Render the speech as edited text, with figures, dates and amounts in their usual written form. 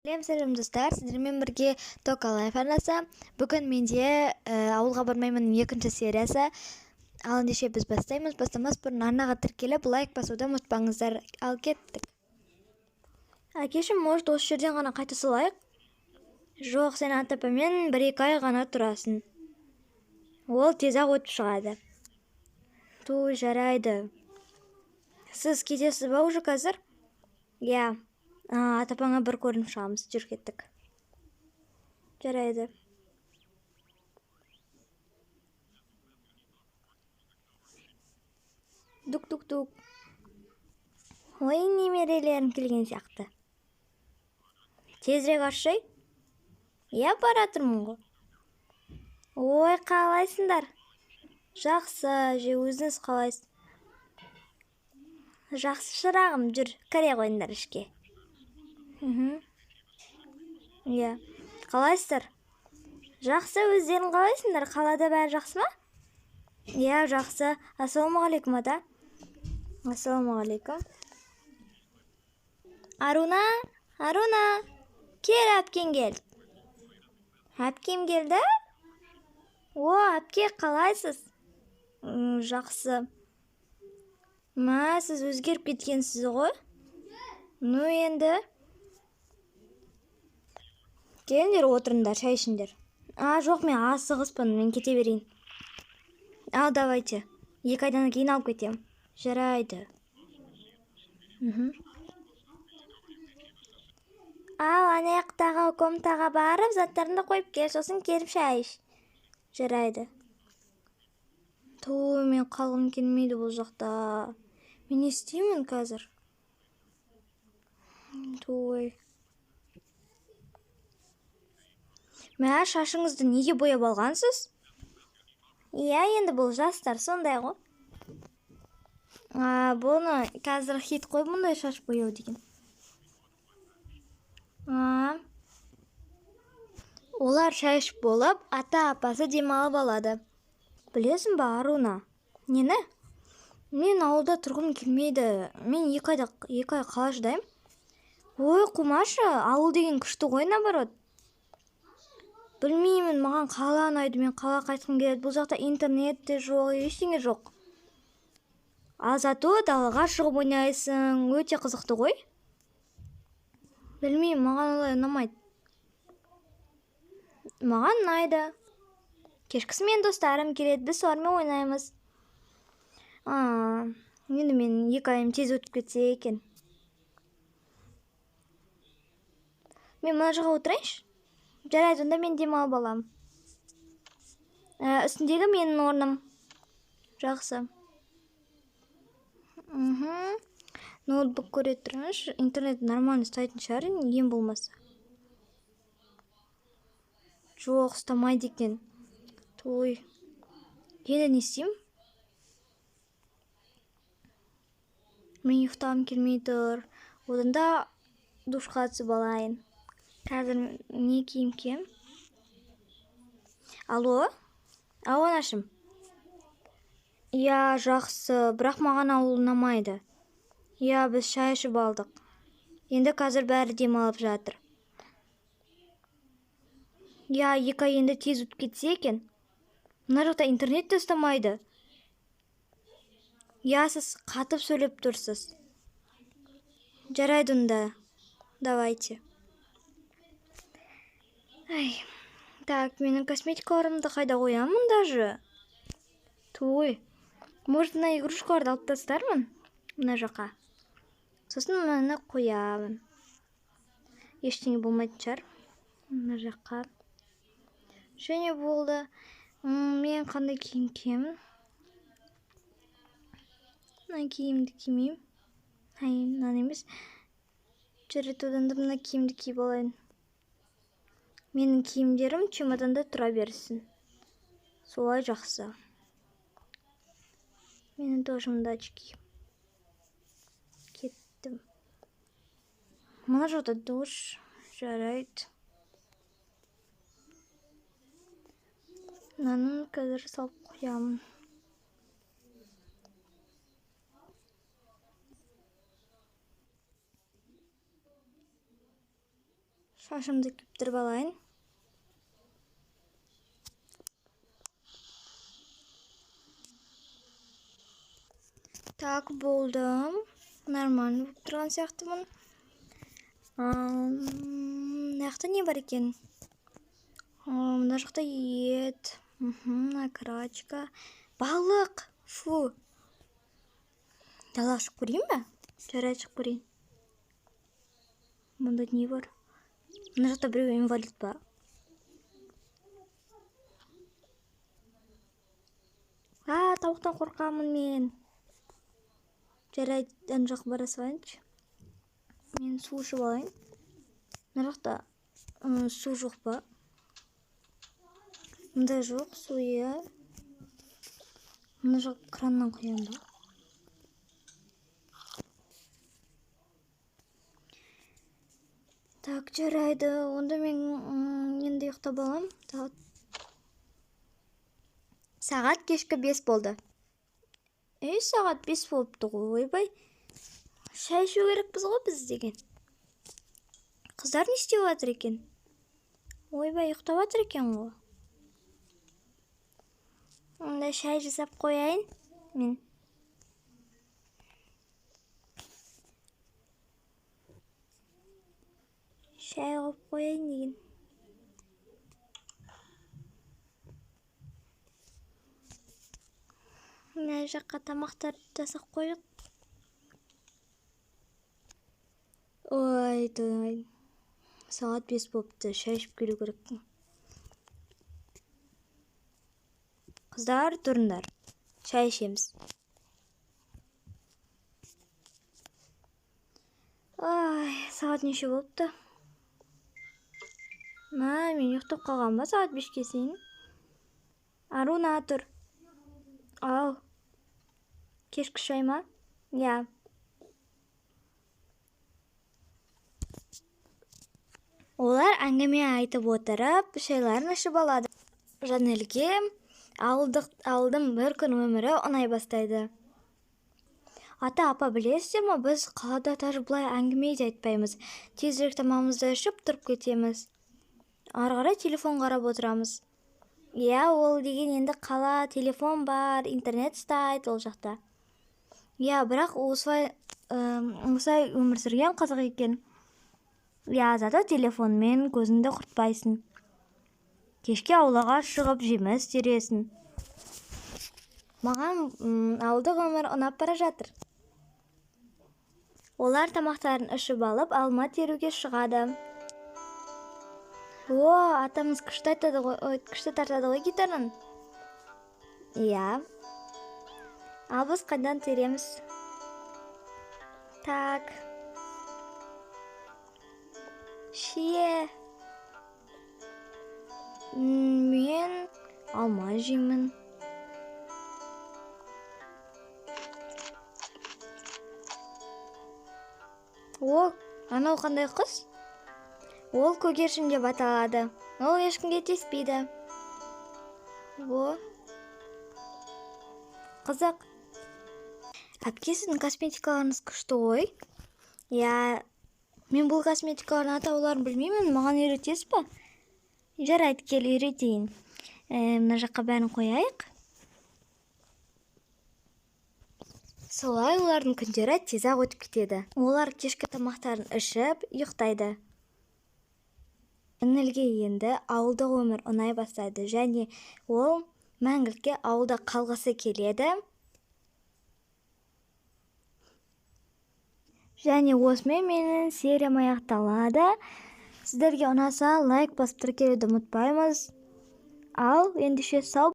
Сәлем достар, сіздермен бірге Тока Лайф арнасы. Бүгін менде ауылға бармаймын екінші сериясы. Ал ендеше біз бастаймыз. Бастамас бұрын арнаға тіркеліп лайк басуды ұмытпаңыздар. Ал кеттік. Әкешім, может, осы жерден ғана қайта салайық? Жоқ, сен ата-апамен 1-2 ай ғана тұрасың. Ол тез-ақ өтіп шығады. Той, жарайды. Сіз кетесіз ба уже қазір? Иә. Ата-апаңа бір көрініп шығамыз, жүр кеттік. Жарайды. Дук-дук-дук. Ой, немерелерім келген сияқты. Тезірек ашшай? Иә, бара тұрмын ғой. Ой, қалайсыңдар? Жақсы, өзіңіз қалайсыз? Жақсы шырағым, жүр, кіре қойыңдар ішке. Иә, қалайсыздар? Жақсы, өздерің қалайсыңдар? Қалада бәрі жақсы ма? Иә, жақсы. Ассалаумағалейкум, ата. Ассалаумағалейкум. Аруна, кел, әпкең кел. Әпкем келді? О, әпке, қалайсыз? Жақсы. Сіз өзгеріп кеткенсіз ғой? Ну, енді. Келіңдер, отырыңдар, шай ішіңдер. Жоқ, мен асығыспын, мен кете берейін. Ал, давайте. 2 айдан кейін алып кетем. Жарайды. Ал, анаяқтағы комнатаға барып, заттарыңды қойып кел, сосын келіп шай іш. Жарайды. Той, мен қалғым келмейді бұл жақта. Мен не істеймін қазір? Той. Шашыңызды неге бояп алғансыз? Иә, енді бұл жастар сондай ғой. Бұны қазір хит қой, мұндай шаш бояу деген. Олар шай ішіп болып, ата-апасы демалып алады. Білесің ба, Аруна? Нені? Мен ауылда тұрғым келмейді. Мен 2 ай қалай шыдаймын? Ой, қумашы, ауыл деген күшті ғой, наоборот. Білмеймін, маған қала ұнайды, мен қала қайтқым келеді. Бұл жақта интернет те жоқ, ештеңе жоқ. Ал зато далаға шығып ойнайсың, өте қызықты ғой. Білмеймін, маған олай ұнамайды. Маған ұнайды. Кешкісі мен достарым келеді, біз солармен ойнаймыз. Енді мен 2 айым тез өтіп кетсе екен. Мен мына жаққа отырайыншы? Жарайды, онда мен демалып алам. Үстіндегі менің орным. Жақсы. Ноутбук көре тұрыңыз, интернет нормально ұстайтын шығар, ең болмаса. Жоқ, ұстамайды екен. Той. Енді не істеймін? Мен ұйықтағым келмей тұр. Одан душқа түсіп алайын. Қазір не киім кием? Алло? Анашым. Иә, жақсы, бірақ маған ауыл ұнамайды. Иә, біз шай ішіп алдық. Енді қазір бәрі демалып жатыр. Иә, 2 ай енді тез өтіп кетсе екен. Мына жақта интернет те ұстамайды. Иә, сіз қатып сөйлеп тұрсыз. Жарайды онда. Давайте. Так, менің косметикаларымды қайда қоямын даже? Той. Может, мына игрушкаларды алып тастармын? Мына жаққа. Сосын мынаны қоямын. Ештеңе болмайтын шығар. Мына жаққа. Және болды. Мен қандай киім киемін? Мына киімді кимеймін. Мынаны емес. Жарайды, одан да мына киімді киіп алайын. Менің киімдерім чемоданда тұра берсін. Солай жақсы. Менің тоже мында очки. Кеттім. Мына жақта душ. Жарайды. Мынаны қазір салып қоямын. Шашымды кептіріп алайын. Так, болдым. Нормально болып тұрған сияқтымын. Мына жақта не бар екен? Мына жақта ет. Окрачка. Балық. Фу. Далаға шығып көрейін бе? Жарай шығып көрейін. Мұнда не бар? Мына жақта біреу инвалид ба? Тауықтан қорқамын мен. Жарай, ана жаққа бара салайыншы. Мен су ішіп алайын. Мына жақта су жоқ па? Мында жоқ су, иә. Мына жақ краннан құям ба? Так, жарайды. Онда мен енді ұйықтап алам. Сағат кешкі 5 болды. Сағат 5 болыпты ғой, ойбай. Шай ішу керекпіз ғой біз деген. Қыздар не істеп жатыр екен? Ойбай, ұйықтап жатыр екен ғой. Онда шай жасап қояйын мен. Шай қойып қояйын деген. Мына жаққа тамақтар жасап қойдық. Ой, сағат 5 болыпты, шай ішіп келу керекпін. Қыздар, тұрыңдар. Шай ішеміз. Сағат неше болыпты? Мен ұйықтап қалған ба сағат 5-ке сейін? Аруна, тұр. Ау. Кешкі шай ма? Я. Олар әңгіме айтып отырып, шайларын ішіп алады. Жанелге ауылдың бір күн өмірі ұнай бастайды. Ата, апа, білесіздер ме, біз қалада даже бұлай әңгіме де айтпаймыз. Тезірек тамағымызды ішіп тұрып кетеміз. Ары қарай телефон қарап отырамыз. Иә, ол деген енді қала, телефон бар, интернет ұстайды ол жақта. Иә, бірақ осылай өмір сүрген қызық екен. Иә, зато телефонмен көзіңді құртпайсың. Кешке аулаға шығып жеміс тересің. Маған ауылдық өмір ұнап бара жатыр. Олар тамақтарын ішіп алып, алма теруге шығады. Атамыз күшті тартады ғой гитарын. Иә. Ал біз қайдан тереміз? Так. Шие. Мен алма жеймін. Анау қандай қыз? Ол көгершін деп аталады. Ол ешкімге тиіспейді. Қызық. Әпке, сіздің косметикаларыңыз күшті ғой. Я, мен бұл косметикалардың атауларын білмеймін, маған үйретесіз бе? Жарайды, кел үйретейін. Мына жаққа бәрін қояйық. Солай олардың күндері тез-ақ өтіп кетеді. Олар кешкі тамақтарын ішіп, ұйықтайды. Жанелге енді ауылдық өмір ұнай бастайды, және ол мәңгілікке ауылда қалғысы келеді. Және осымен менің сериям аяқталады. Сіздерге ұнаса лайк басып тіркелуді ұмытпаймыз. Ал ендеше сау